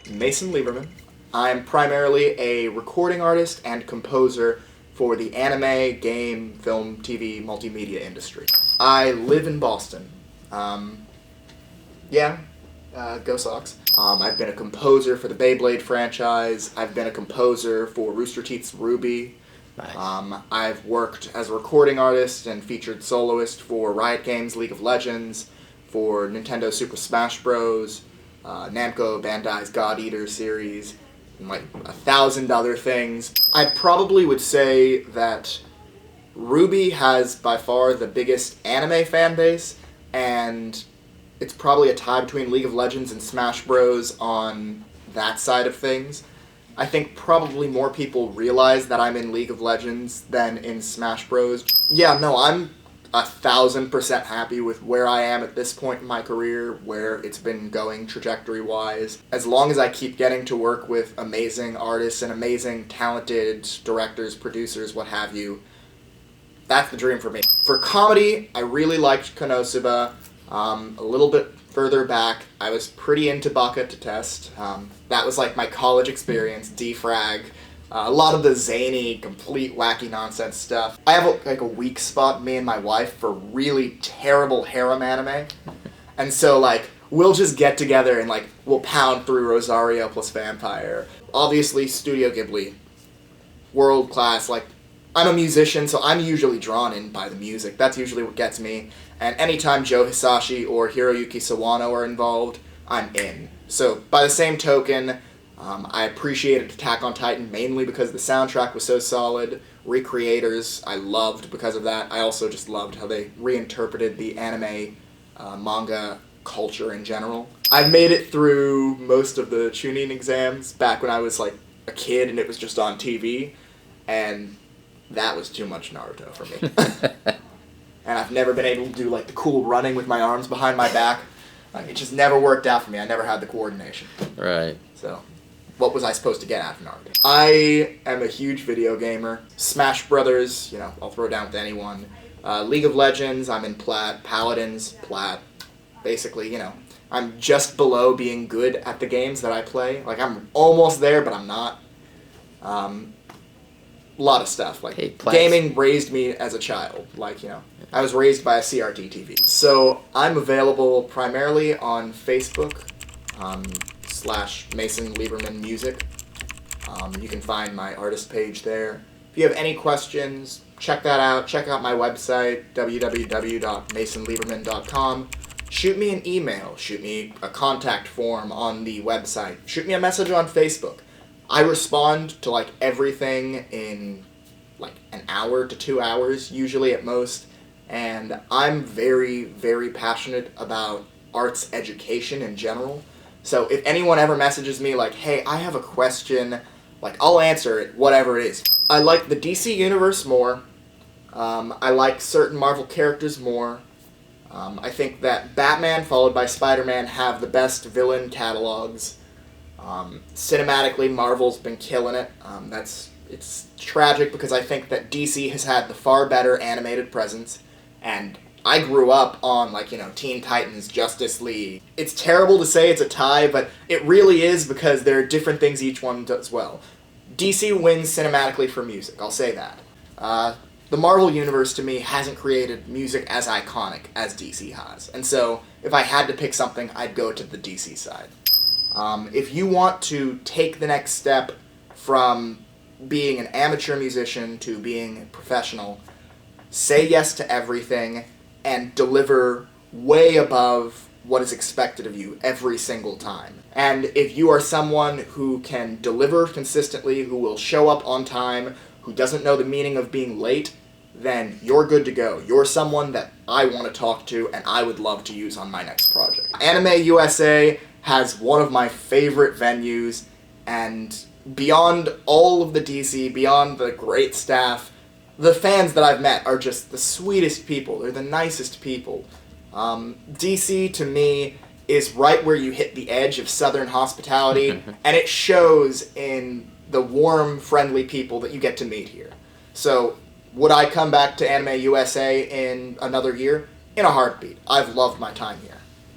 Mason Lieberman. I'm primarily a recording artist and composer for the anime, game, film, TV, multimedia industry. I live in Boston. Go Sox. I've been a composer for the Beyblade franchise. I've been a composer for Rooster Teeth's Ruby. Nice. I've worked as a recording artist and featured soloist for Riot Games, League of Legends, for Nintendo Super Smash Bros., Namco Bandai's God Eater series, and like 1,000 other things. I probably would say that Ruby has by far the biggest anime fan base, and it's probably a tie between League of Legends and Smash Bros. On that side of things. I think probably more people realize that I'm in League of Legends than in Smash Bros. Yeah, no, I'm 1,000% happy with where I am at this point in my career, where it's been going trajectory-wise. As long as I keep getting to work with amazing artists and amazing, talented directors, producers, what have you, that's the dream for me. For comedy, I really liked Konosuba. A little bit further back, I was pretty into Baka to Test. That was like my college experience, defrag. A lot of the zany, complete wacky nonsense stuff. I have a weak spot, me and my wife, for really terrible harem anime. And so we'll just get together and we'll pound through Rosario plus Vampire. Obviously, Studio Ghibli. World class, I'm a musician, so I'm usually drawn in by the music. That's usually what gets me. And anytime Joe Hisashi or Hiroyuki Sawano are involved, I'm in. So, by the same token, I appreciated Attack on Titan mainly because the soundtrack was so solid. Recreators, I loved because of that. I also just loved how they reinterpreted the anime manga culture in general. I made it through most of the Chunin exams back when I was a kid and it was just on TV. And that was too much Naruto for me. And I've never been able to do the cool running with my arms behind my back. It just never worked out for me. I never had the coordination. Right. So, what was I supposed to get out of Naruto? I am a huge video gamer. Smash Brothers, I'll throw down with anyone. League of Legends, I'm in Plat. Paladins, Plat. Basically, I'm just below being good at the games that I play. I'm almost there, but I'm not. A lot of stuff. Gaming raised me as a child. I was raised by a CRT TV. So I'm available primarily on Facebook, / Mason Lieberman Music. You can find my artist page there. If you have any questions, check that out. Check out my website, www.masonlieberman.com. Shoot me an email. Shoot me a contact form on the website. Shoot me a message on Facebook. I respond to everything in an hour to 2 hours, usually at most, and I'm very, very passionate about arts education in general. So if anyone ever messages me hey, I have a question, I'll answer it, whatever it is. I like the DC universe more. I like certain Marvel characters more. I think that Batman followed by Spider-Man have the best villain catalogs. Cinematically, Marvel's been killing it. It's tragic because I think that DC has had the far better animated presence, and I grew up on Teen Titans, Justice League. It's terrible to say it's a tie, but it really is because there are different things each one does well. DC wins cinematically for music, I'll say that. The Marvel Universe, to me, hasn't created music as iconic as DC has, and so if I had to pick something, I'd go to the DC side. If you want to take the next step from being an amateur musician to being a professional, say yes to everything and deliver way above what is expected of you every single time. And if you are someone who can deliver consistently, who will show up on time, who doesn't know the meaning of being late, then you're good to go. You're someone that I want to talk to and I would love to use on my next project. Anime USA has one of my favorite venues, and beyond all of the DC, beyond the great staff, the fans that I've met are just the sweetest people. They're the nicest people. DC, to me, is right where you hit the edge of Southern hospitality, and it shows in the warm, friendly people that you get to meet here. So, would I come back to Anime USA in another year? In a heartbeat. I've loved my time here.